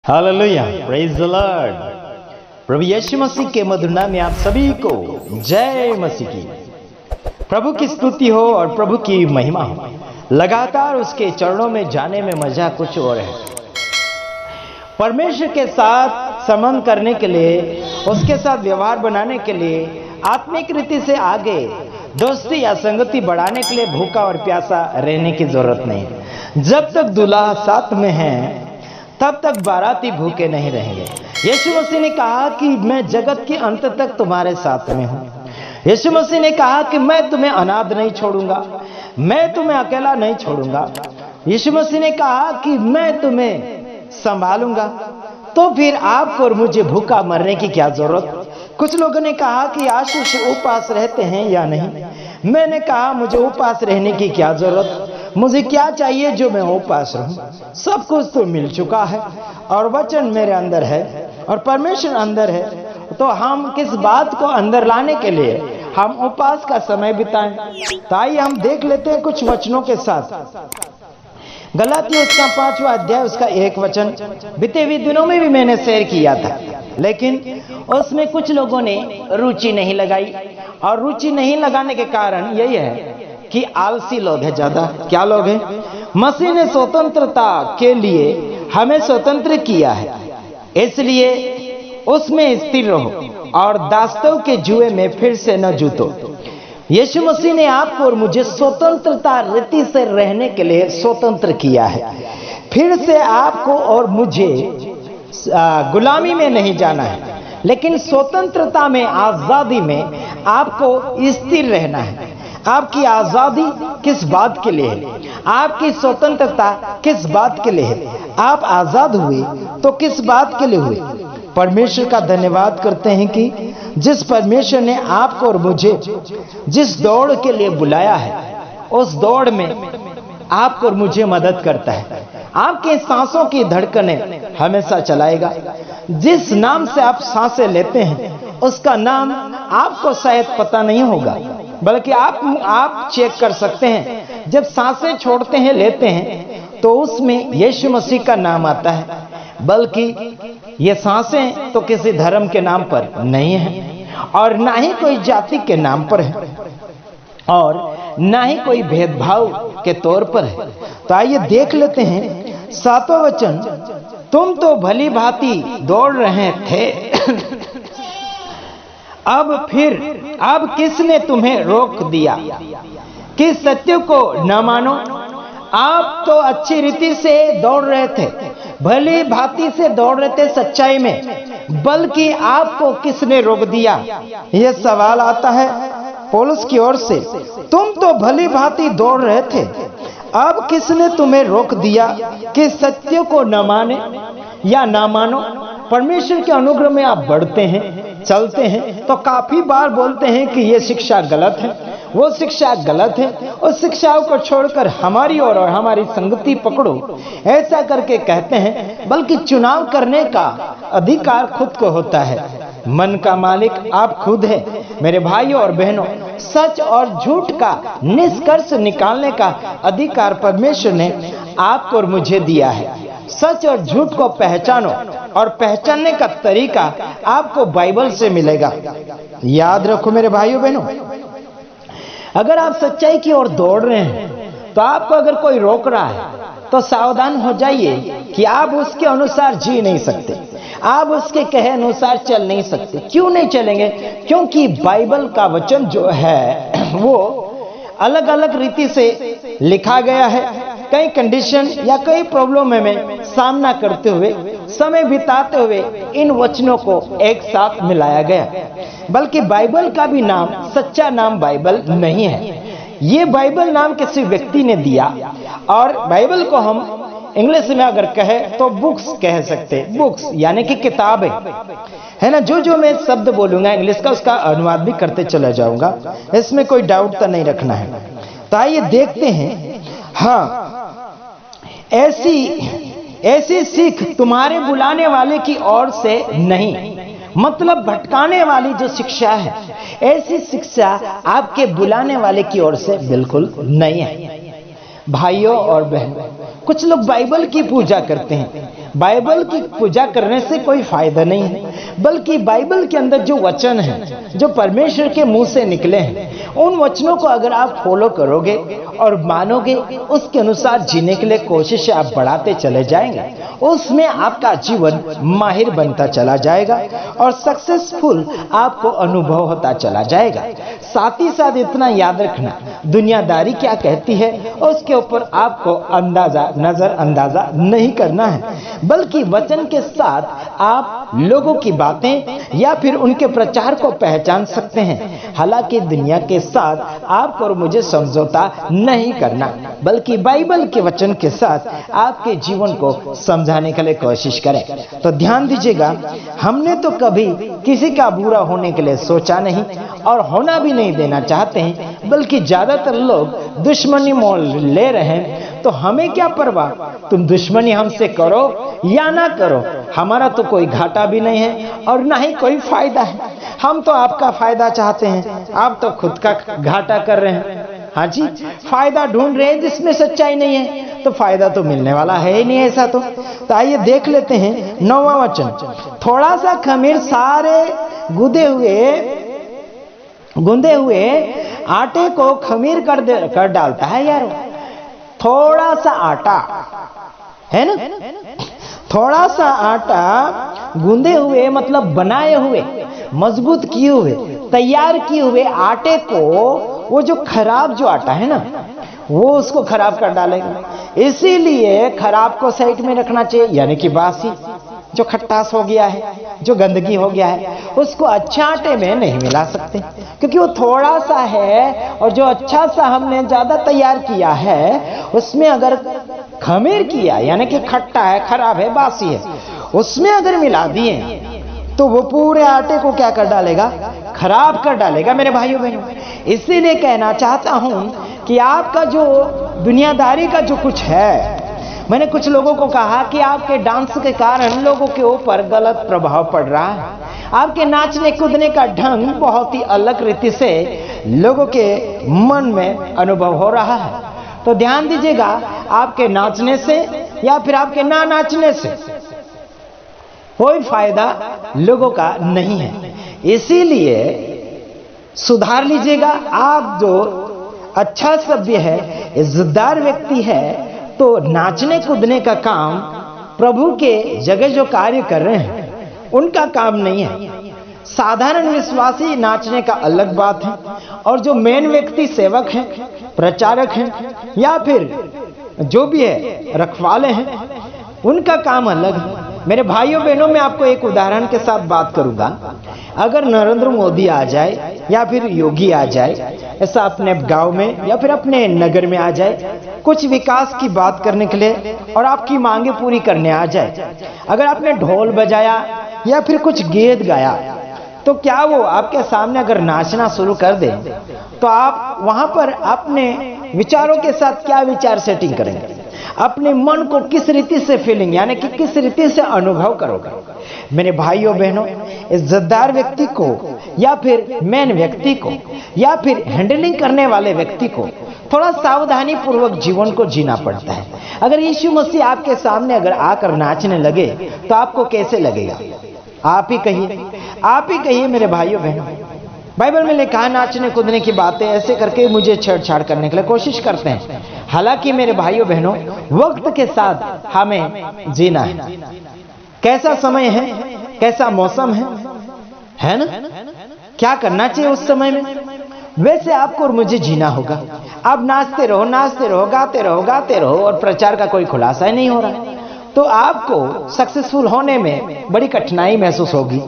Hallelujah, praise the Lord. प्रभु यीशु मसीह के मधुर नाम में आप सभी को जय मसीह की। प्रभु की स्तुति हो और प्रभु की महिमा हो। लगातार उसके चरणों में जाने में मजा कुछ और है। परमेश्वर के साथ संबंध करने के लिए, उसके साथ व्यवहार बनाने के लिए, आत्मिक रीति से आगे दोस्ती या संगति बढ़ाने के लिए भूखा और प्यासा रहने की जरूरत नहीं। जब तक दूल्हा साथ में है तब तक बाराती भूखे नहीं रहेंगे। यीशु मसीह ने कहा कि मैं जगत के अंत तक तुम्हारे साथ में हूं। यीशु मसीह ने कहा कि मैं तुम्हें अनाथ नहीं छोड़ूंगा, मैं तुम्हें अकेला नहीं छोड़ूंगा। यीशु मसीह ने कहा कि मैं तुम्हें संभालूंगा। तो फिर आपको और मुझे भूखा मरने की क्या जरूरत। कुछ लोगों ने कहा कि आशीष उपवास रहते हैं या नहीं। मैंने कहा मुझे उपवास रहने की क्या जरूरत, मुझे क्या चाहिए जो मैं उपवास रहूं। सब कुछ तो मिल चुका है और वचन मेरे अंदर है और परमेश्वर अंदर है। तो हम किस बात को अंदर लाने के लिए हम उपवास का समय बिताएं। तो आइए हम देख लेते हैं कुछ वचनों के साथ। गलातियों उसका 5वां अध्याय उसका 1 वचन बीते हुए दिनों में भी मैंने शेयर किया था, लेकिन उसमें कुछ लोगों ने रुचि नहीं लगाई। और रुचि नहीं लगाने के कारण यही है कि आलसी लोग हैं ज्यादा। क्या लोग हैं? मसीह ने स्वतंत्रता के लिए हमें स्वतंत्र किया है, इसलिए उसमें स्थिर रहो और दास्तव के जुए में फिर से न जूतो। यीशु मसीह ने आपको और मुझे स्वतंत्रता रीति से रहने के लिए स्वतंत्र किया है। फिर से आपको और मुझे गुलामी में नहीं जाना है, लेकिन स्वतंत्रता में, आजादी में आपको स्थिर रहना है। आपकी आजादी किस बात के लिए है? आपकी स्वतंत्रता किस बात के लिए है? आप आजाद हुए तो किस बात के लिए हुए? परमेश्वर का धन्यवाद करते हैं कि जिस परमेश्वर ने आपको और मुझे जिस दौड़ के लिए बुलाया है, उस दौड़ में आपको और मुझे मदद करता है। आपके सांसों की धड़कनें हमेशा चलाएगा। जिस नाम से आप सांसें लेते हैं उसका नाम आपको शायद पता नहीं होगा, बल्कि आप चेक कर सकते हैं। जब सांसें छोड़ते हैं, लेते हैं, तो उसमें यीशु मसीह का नाम आता है। बल्कि ये सांसें तो किसी धर्म के नाम पर नहीं है और ना ही कोई जाति के नाम पर है और ना ही कोई भेदभाव के तौर पर है। तो आइए देख लेते हैं 7वां वचन। तुम तो भली भांति दौड़ रहे थे अब किसने तुम्हें रोक दिया कि सत्य को न मानो। आप तो अच्छी रीति से दौड़ रहे थे, भली भांति से दौड़ रहे थे सच्चाई में, बल्कि आपको किसने रोक दिया? यह सवाल आता है पौलुस की ओर से। तुम तो भली भांति दौड़ रहे थे, अब किसने तुम्हें रोक दिया कि सत्य को न माने या ना मानो। परमेश्वर के अनुग्रह में आप बढ़ते हैं, चलते हैं, तो काफी बार बोलते हैं कि यह शिक्षा गलत है, वो शिक्षा गलत है, उस शिक्षाओं को छोड़कर हमारी और हमारी संगति पकड़ो, ऐसा करके कहते हैं। बल्कि चुनाव करने का अधिकार खुद को होता है। मन का मालिक आप खुद हैं। मेरे भाइयों और बहनों, सच और झूठ का निष्कर्ष निकालने का अधिकार परमेश्वर ने आपको और मुझे दिया है। सच और झूठ को पहचानो और पहचानने का तरीका आपको बाइबल से मिलेगा। याद रखो मेरे भाइयों बहनों, अगर आप सच्चाई की ओर दौड़ रहे हैं तो आपको अगर कोई रोक रहा है तो सावधान हो जाइए कि आप उसके अनुसार जी नहीं सकते, आप उसके कहे अनुसार चल नहीं सकते। क्यों नहीं चलेंगे? क्योंकि बाइबल का वचन जो है वो अलग अलग रीति से लिखा गया है। कई कंडीशन या कई प्रॉब्लम में सामना करते हुए, समय बिताते हुए इन वचनों को एक साथ मिलाया गया। बल्कि बाइबल का भी नाम सच्चा नाम बाइबल नहीं है, ये बाइबल नाम किसी व्यक्ति ने दिया। और बाइबल को हम इंग्लिश में अगर कहे तो बुक्स कह सकते। बुक्स यानी कि किताबें, है ना। जो मैं शब्द बोलूंगा इंग्लिश का, उसका अनुवाद भी करते चला जाऊंगा, इसमें कोई डाउट तो नहीं रखना है। तो आइए देखते हैं। हाँ, ऐसी सीख तुम्हारे बुलाने वाले की ओर से नहीं, मतलब भटकाने वाली जो शिक्षा है, ऐसी शिक्षा आपके बुलाने वाले की ओर से बिल्कुल नहीं है। भाइयों और बहनों, कुछ लोग बाइबल की पूजा करते हैं, बाइबल की पूजा करने से कोई फायदा नहीं है, बल्कि बाइबल के अंदर जो वचन है, जो परमेश्वर के मुंह से निकले हैं, उन वचनों को अगर आप फॉलो करोगे और मानोगे, उसके अनुसार जीने के लिए कोशिश आप बढ़ाते चले जाएंगे, उसमें आपका जीवन माहिर बनता चला जाएगा और सक्सेसफुल आपको अनुभव होता चला जाएगा। साथ ही साथ इतना याद रखना, दुनियादारी क्या कहती है उसके ऊपर आपको नजरअंदाजा नहीं करना है, बल्कि वचन के साथ आप लोगों की बातें या फिर उनके प्रचार को पहचान सकते हैं। हालांकि दुनिया के साथ आपको और मुझे समझौता नहीं करना, बल्कि बाइबल के वचन के साथ आपके जीवन को समझाने के लिए कोशिश करें। तो ध्यान दीजिएगा, हमने तो कभी किसी का बुरा होने के लिए सोचा नहीं और होना भी नहीं देना चाहते हैं, बल्कि ज्यादातर लोग दुश्मनी मोल ले रहे हैं। तो हमें क्या परवाह, तुम दुश्मनी हमसे करो या ना करो, हमारा तो कोई घाटा भी नहीं है और ना ही कोई फायदा है। हम तो आपका फायदा चाहते हैं, आप तो खुद का घाटा कर रहे हैं। हाँ जी, फायदा ढूंढ रहे हैं जिसमें सच्चाई नहीं है, तो फायदा तो मिलने वाला है ही नहीं ऐसा। तो आइए देख लेते हैं 9वां वचन। थोड़ा सा खमीर सारे गूंदे हुए आटे को खमीर कर डालता है। यार थोड़ा सा आटा है ना, थोड़ा सा आटा गूंदे हुए मतलब बनाए हुए, मजबूत किए हुए, तैयार किए हुए आटे को, वो जो खराब जो आटा है ना, वो उसको खराब कर डालेगा। इसीलिए खराब को साइड में रखना चाहिए, यानी कि बासी, जो खट्टास हो गया है, जो गंदगी हो गया है, उसको अच्छे आटे में नहीं मिला सकते, क्योंकि वो थोड़ा सा है और जो अच्छा सा हमने ज्यादा तैयार किया है उसमें अगर खमीर किया, यानी कि खट्टा है, खराब है, बासी है, उसमें अगर मिला दिए तो वो पूरे आटे को क्या कर डालेगा, खराब कर डालेगा मेरे भाइयों बहनों। इसीलिए कहना चाहता हूं कि आपका जो दुनियादारी का जो कुछ है, मैंने कुछ लोगों को कहा कि आपके डांस के कारण लोगों के ऊपर गलत प्रभाव पड़ रहा है, आपके नाचने कूदने का ढंग बहुत ही अलग रीति से लोगों के मन में अनुभव हो रहा है। तो ध्यान दीजिएगा, आपके नाचने से या फिर आपके ना नाचने से कोई फायदा लोगों का नहीं है। इसीलिए सुधार लीजिएगा। आप जो अच्छा सभ्य है, इज्जतदार व्यक्ति है, तो नाचने कूदने का काम प्रभु के जगह जो कार्य कर रहे हैं उनका काम नहीं है। साधारण विश्वासी नाचने का अलग बात है, और जो मेन व्यक्ति सेवक हैं, प्रचारक हैं, या फिर जो भी है रखवाले हैं, उनका काम अलग है। मेरे भाइयों बहनों, मैं आपको एक उदाहरण के साथ बात करूंगा। अगर नरेंद्र मोदी आ जाए या फिर योगी आ जाए, ऐसा अपने गांव में या फिर अपने नगर में आ जाए, कुछ विकास की बात करने के लिए और आपकी मांगे पूरी करने आ जाए, अगर आपने ढोल बजाया या फिर कुछ गीत गाया, तो क्या वो आपके सामने अगर नाचना शुरू कर दे, तो आप वहां पर अपने विचारों के साथ क्या विचार सेटिंग करेंगे, अपने मन को किस रीति से फीलिंग, यानी कि किस रीति से अनुभव करोगे। मेरे भाइयों बहनों, इज्जतदार व्यक्ति को या फिर मेन व्यक्ति को या फिर हैंडलिंग करने वाले व्यक्ति को थोड़ा सावधानी पूर्वक जीवन को जीना पड़ता है। अगर यीशु मसीह आपके सामने अगर आकर नाचने लगे तो आपको कैसे लगेगा? आप ही कहिए मेरे भाइयों बहनों। बाइबल में लिखा है, नाचने कूदने की बातें ऐसे करके मुझे छेड़छाड़ करने के लिए कोशिश करते हैं। हालांकि मेरे भाइयों बहनों, वक्त के साथ हमें जीना है। कैसा समय है, कैसा मौसम है ना, क्या करना चाहिए उस समय में, वैसे आपको और मुझे जीना होगा। आप नाचते रहो, गाते रहो और प्रचार का कोई खुलासा ही नहीं हो रहा, तो आपको सक्सेसफुल होने में बड़ी कठिनाई महसूस होगी।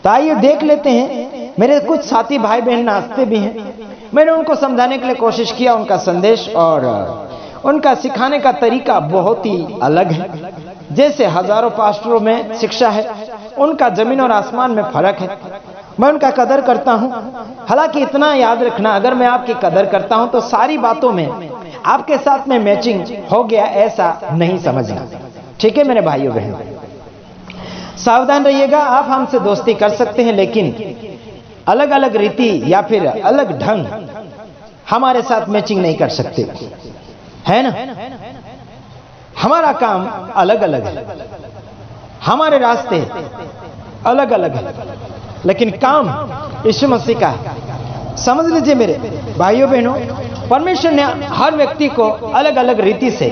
तो आइए देख लेते हैं। मेरे कुछ साथी भाई बहन नाचते भी हैं, मैंने उनको समझाने के लिए कोशिश किया। उनका संदेश और उनका सिखाने का तरीका बहुत ही अलग है। जैसे हजारों पास्टरों में शिक्षा है, उनका जमीन और आसमान में फर्क है। मैं उनका कदर करता हूं। हालांकि इतना याद रखना, अगर मैं आपकी कदर करता हूं तो सारी बातों में आपके साथ में मैचिंग हो गया ऐसा नहीं समझना, ठीक है मेरे भाइयों बहनों। सावधान रहिएगा, आप हमसे दोस्ती कर सकते हैं, लेकिन अलग अलग रीति या फिर अलग ढंग हमारे साथ मैचिंग नहीं कर सकते, है ना। हमारा काम अलग अलग है, हमारे रास्ते अलग अलग है, लेकिन काम यीशु मसीह का है। समझ लीजिए मेरे भाइयों बहनों, परमेश्वर ने हर व्यक्ति को अलग अलग रीति से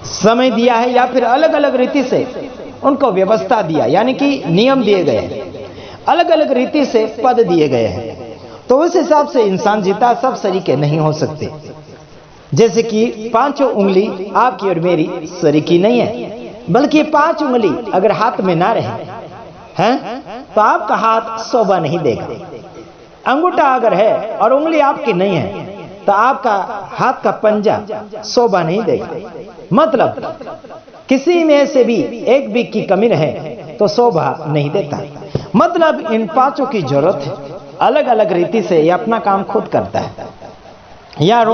समय दिया है, या फिर अलग अलग रीति से उनको व्यवस्था दिया, यानी कि नियम दिए गए हैं, अलग अलग रीति से पद दिए गए हैं। तो उस हिसाब से इंसान जीता सब शरीर के नहीं हो सकते। जैसे कि 5 उंगली आपकी और मेरी शरीर की नहीं है, बल्कि 5 उंगली अगर हाथ में ना रहे हैं तो आपका हाथ शोभा नहीं देगा। अंगूठा अगर है और उंगली आपकी नहीं है तो आपका हाथ का पंजा शोभा नहीं देगा। मतलब किसी में से भी एक भी की कमी रहे तो शोभा नहीं देता। मतलब इन 5 की जरूरत है, अलग अलग रीति से ये अपना काम खुद करता है। यारो,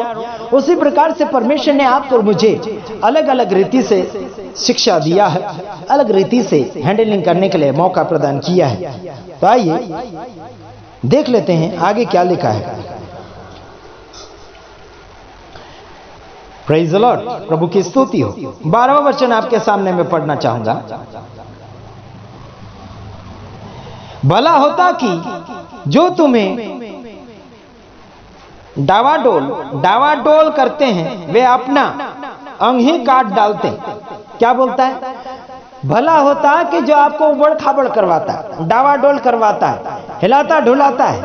उसी प्रकार से परमेश्वर ने आपको और मुझे अलग अलग रीति से शिक्षा दिया है, अलग रीति से हैंडलिंग करने के लिए मौका प्रदान किया है। तो आइए देख लेते हैं आगे क्या लिखा है। प्रेज द लॉर्ड, प्रभु की स्तुति हो। 12वां वचन आपके सामने मैं पढ़ना चाहूंगा। भला होता कि जो तुम्हें डावाडोल करते हैं वे अपना अंग ही काट डालते हैं। क्या बोलता है? भला होता कि जो आपको उबड़ खाबड़ करवाता है, डावाडोल करवाता है, हिलाता ढुलाता है,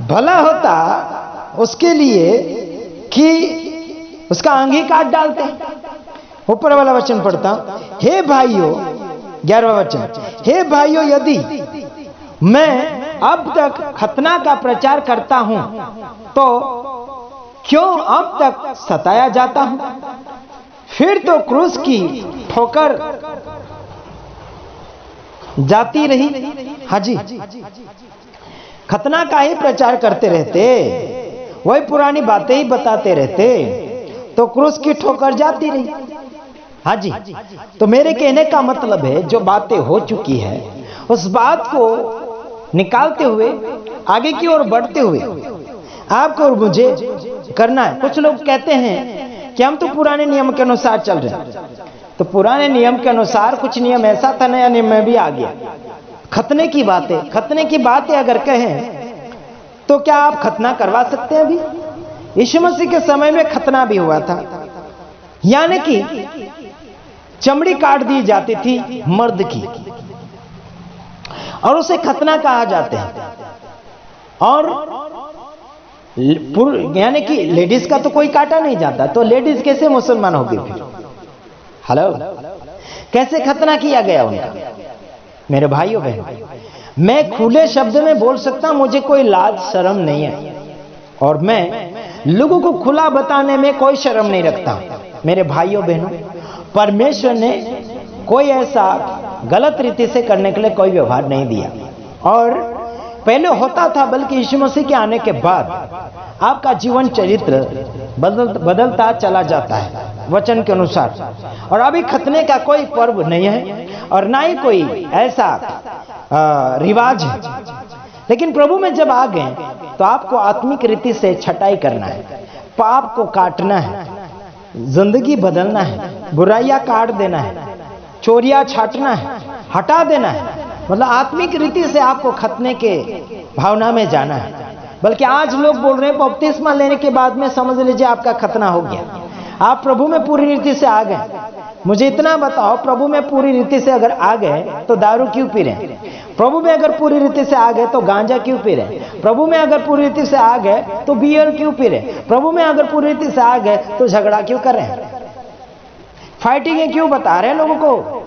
भला होता उसके लिए कि उसका अंग ही काट डालते हैं। ऊपर वाला वचन पढ़ता, हे भाइयों, 11वां वचन, हे भाइयों, यदि मैं अब तक खतना का प्रचार करता हूं तो क्यों अब तक सताया जाता हूं? फिर तो क्रूस की ठोकर जाती रही। हाजी, खतना का ही प्रचार करते रहते, वही पुरानी बातें ही बताते रहते तो क्रूस की ठोकर जाती रही। हाजी, तो मेरे कहने का मतलब है जो बातें हो चुकी है उस बात को निकालते हुए आगे की ओर बढ़ते हुए आपको और मुझे करना है। कुछ लोग कहते हैं कि हम तो पुराने नियम के अनुसार चल रहे हैं, तो पुराने नियम के अनुसार कुछ नियम ऐसा था, नया नियम में भी आ गया। खतने की बातें अगर कहें तो क्या आप खतना करवा सकते हैं? अभी यीशु मसीह के समय में खतना भी हुआ था, यानी कि चमड़ी काट दी जाती थी मर्द की और उसे खतना कहा जाते हैं। और यानी कि लेडीज का तो कोई काटा नहीं जाता, तो लेडीज कैसे मुसलमान होगी फिर? हेलो, कैसे खतना किया गया उनका? मेरे भाइयों बहनों, मैं खुले शब्द में बोल सकता हूं, मुझे कोई लाज शर्म नहीं है और मैं लोगों को खुला बताने में कोई शर्म नहीं रखता। मेरे भाइयों बहनों, परमेश्वर ने कोई ऐसा गलत रीति से करने के लिए कोई व्यवहार नहीं दिया। और पहले होता था, बल्कि यीशु मसीह के आने के बाद आपका जीवन चरित्र बदलता चला जाता है वचन के अनुसार। और अभी खतने का कोई पर्व नहीं है और ना ही कोई ऐसा रिवाज है। लेकिन प्रभु में जब आ गए तो आपको आत्मिक रीति से छटाई करना है, पाप को काटना है, जिंदगी बदलना है, बुराइयां काट देना है, चोरियां छाटना है, हटा देना है। मतलब आत्मिक रीति से आपको खतने के भावना में जाना है। बल्कि आज लोग बोल रहे हैं बपतिस्मा लेने के बाद में समझ लीजिए आपका खतना हो गया, आप प्रभु में पूरी रीति से आ गए। मुझे इतना बताओ, प्रभु में पूरी रीति से अगर आ गए तो दारू क्यों पी रहे हैं? प्रभु में अगर पूरी रीति से आ गए तो गांजा क्यों पी रहे हैं? प्रभु में अगर पूरी रीति से आ गए तो बियर क्यों पी रहे हैं? प्रभु में अगर पूरी रीति से आ गए तो झगड़ा क्यों कर रहे हैं? फाइटिंग क्यों बता रहे हैं लोगों को?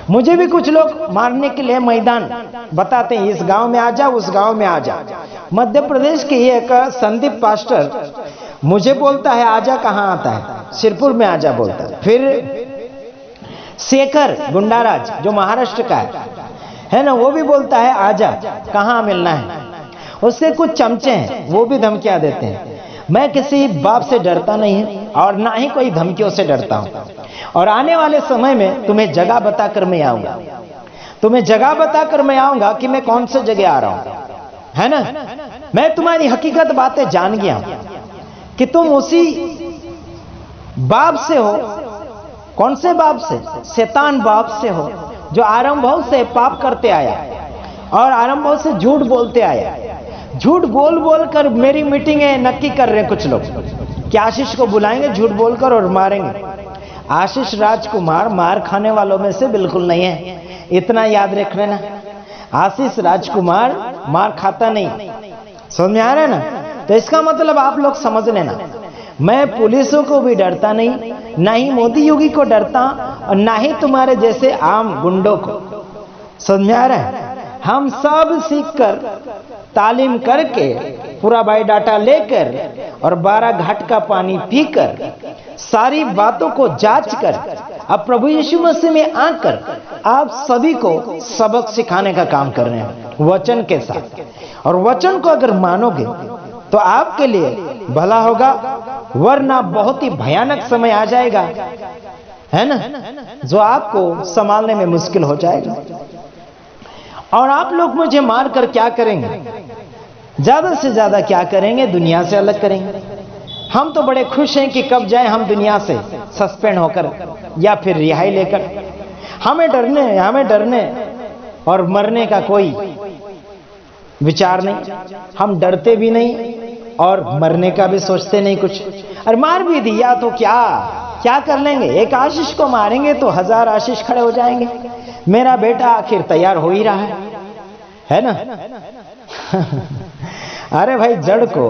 मुझे भी कुछ लोग मारने के लिए मैदान बताते हैं, इस गांव में आ जा, उस गांव में आ जा। मध्य प्रदेश के एक संदीप पास्टर मुझे बोलता है आजा कहाँ आता है? सिरपुर में आजा बोलता है। फिर शेखर गुंडाराज जो महाराष्ट्र का है ना, वो भी बोलता है आजा, कहाँ मिलना है? उससे कुछ चमचे हैं, वो भी धमकियां देते हैं। मैं किसी बाप से डरता नहीं हूं और ना ही कोई धमकियों से डरता हूं। और आने वाले समय में तुम्हें जगह बताकर मैं आऊंगा, तुम्हें जगह बताकर मैं आऊंगा कि मैं कौन सी जगह आ रहा हूं, है ना। मैं तुम्हारी हकीकत बातें जान गया हूं कि तुम उसी बाप से हो, कौन से बाप से? शैतान बाप से हो, जो आरंभों से पाप करते आया और आरंभों से झूठ बोलते आया। झूठ बोल बोल कर मेरी मीटिंगें नक्की कर रहे हैं कुछ लोग कि आशीष को बुलाएंगे झूठ बोलकर और मारेंगे। आशीष राजकुमार मार खाने वालों में से बिल्कुल नहीं है, इतना याद रख लेना। आशीष राजकुमार मार खाता नहीं, समझ में आ रहा है ना? तो इसका मतलब आप लोग समझ लेना, मैं पुलिसों को भी डरता नहीं, ना ही मोदी योगी को डरता और ना ही तुम्हारे जैसे आम गुंडों को। समझ में आ रहा है? हम सब सीखकर तालीम करके पूरा बायोडाटा लेकर और 12 घाट का पानी पीकर सारी बातों को जांच कर अब प्रभु यीशु मसीह में आकर आप सभी को सबक सिखाने का काम कर रहे हैं वचन के साथ। और वचन को अगर मानोगे तो आपके लिए भला होगा, वरना बहुत ही भयानक समय आ जाएगा, है ना, जो आपको संभालने में मुश्किल हो जाएगा। और आप लोग मुझे मारकर क्या करेंगे? ज्यादा से ज्यादा क्या करेंगे? दुनिया से अलग करेंगे। हम तो बड़े खुश हैं कि कब जाए हम दुनिया से सस्पेंड होकर या फिर रिहाई लेकर। हमें डरने और मरने का कोई विचार नहीं, हम डरते भी नहीं और मरने का भी सोचते नहीं कुछ। और मार भी दिया तो क्या कर लेंगे? एक आशीष को मारेंगे तो 1000 आशीष खड़े हो जाएंगे। मेरा बेटा आखिर तैयार हो ही रहा है ना? अरे भाई, जड़ को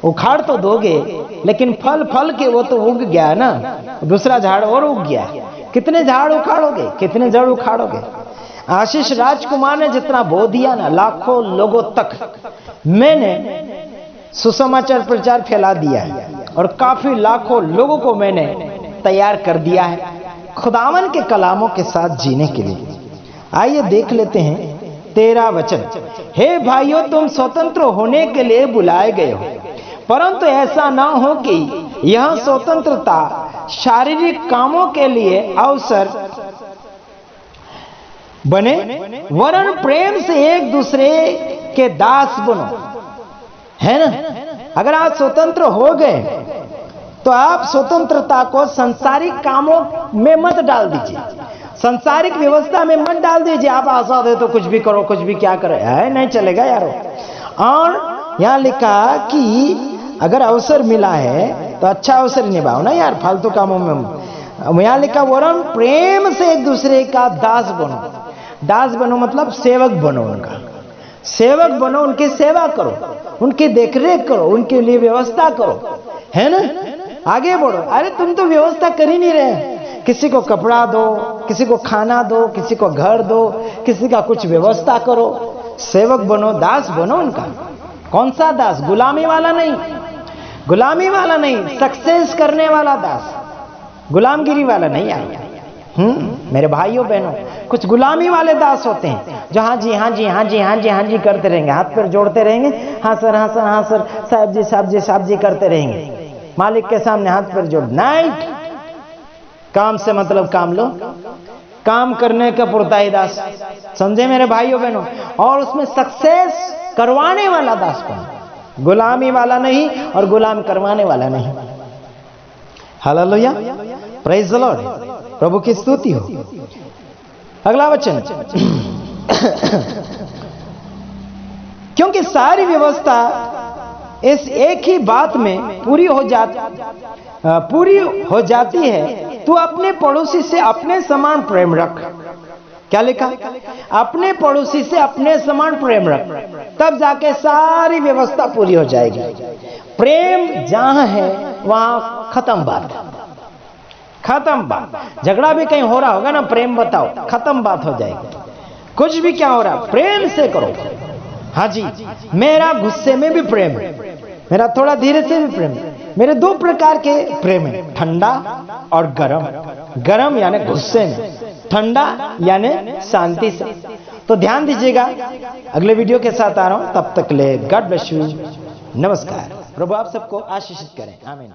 उखाड़ तो दोगे, लेकिन फल के वो तो उग गया ना, दूसरा झाड़ और उग गया। कितने झाड़ उखाड़ोगे, कितने जड़ उखाड़ोगे? आशीष राजकुमार ने जितना बो दिया ना, लाखों लोगों तक मैंने सुसमाचार प्रचार फैला दिया है और काफी लाखों लोगों को मैंने तैयार कर दिया है खुदावन के कलामों के साथ जीने के लिए। आइए देख लेते हैं 13 वचन। हे भाइयों, तुम स्वतंत्र होने के लिए बुलाए गए हो, परंतु ऐसा ना हो कि यह स्वतंत्रता शारीरिक कामों के लिए अवसर बने, वरन प्रेम से एक दूसरे के दास बनो, है ना? अगर आप स्वतंत्र हो गए तो आप स्वतंत्रता को सांसारिक कामों में मत डाल दीजिए, सांसारिक व्यवस्था में मत डाल दीजिए। आप आजाद है तो कुछ भी करो, कुछ भी क्या करो, है नहीं चलेगा यारो। और यहां लिखा कि अगर अवसर मिला है तो अच्छा अवसर निभाओ ना यार, फालतू कामों में। यहां लिखा वरन प्रेम से एक दूसरे का दास बनो। दास बनो मतलब सेवक बनो, उनका सेवक बनो, उनकी सेवा करो, उनकी देखरेख करो, उनके लिए व्यवस्था करो, है ना? आगे बढ़ो। अरे तुम तो व्यवस्था कर ही नहीं रहे। किसी को कपड़ा दो, किसी को खाना दो, किसी को घर दो, किसी का कुछ व्यवस्था करो। सेवक बनो, दास बनो उनका। कौन सा दास? गुलामी वाला नहीं, गुलामी वाला नहीं, सक्सेस करने वाला दास, गुलामगिरी वाला नहीं यार। मेरे भाइयों बहनों, कुछ गुलामी वाले दास होते हैं जो हाँ जी हाँ जी हाँ जी हाँ जी हाँ जी करते रहेंगे, हाथ पैर जोड़ते रहेंगे, हाँ सर हाँ सर हाँ सर, साहब जी साहब जी साहब जी करते रहेंगे। मालिक के सामने हाथ पैर जोड़ नहीं। काम से मतलब काम लो, काम करने का पुरताई दास, समझे मेरे भाइयों बहनों? और उसमें सक्सेस करवाने वाला दास बनो, गुलामी वाला नहीं और गुलाम करवाने वाला नहीं। हालेलुया, प्रेज द लॉर्ड, प्रभु की स्तुति हो। अगला वचन। क्योंकि सारी व्यवस्था इस एक ही बात में पूरी हो जाती है, तू अपने पड़ोसी से अपने समान प्रेम रख। क्या लिखा? अपने पड़ोसी से अपने समान प्रेम रख, तब जाके सारी व्यवस्था पूरी हो जाएगी। प्रेम जहां है वहां खत्म बात, खत्म बात। झगड़ा भी कहीं हो रहा होगा ना, प्रेम बताओ, खत्म बात हो जाएगी। कुछ भी क्या हो रहा, प्रेम से करो। हाँ जी, मेरा गुस्से में भी प्रेम है, मेरा थोड़ा धीरे से भी प्रेम है। मेरे 2 प्रकार के प्रेम है, ठंडा और गरम। गरम यानी गुस्से में, ठंडा यानी शांति से। तो ध्यान दीजिएगा, अगले वीडियो के साथ आ रहा हूं, तब तक ले गॉड ब्लेस यू, नमस्कार। प्रभु आप सबको आशीषित करें, आमीन।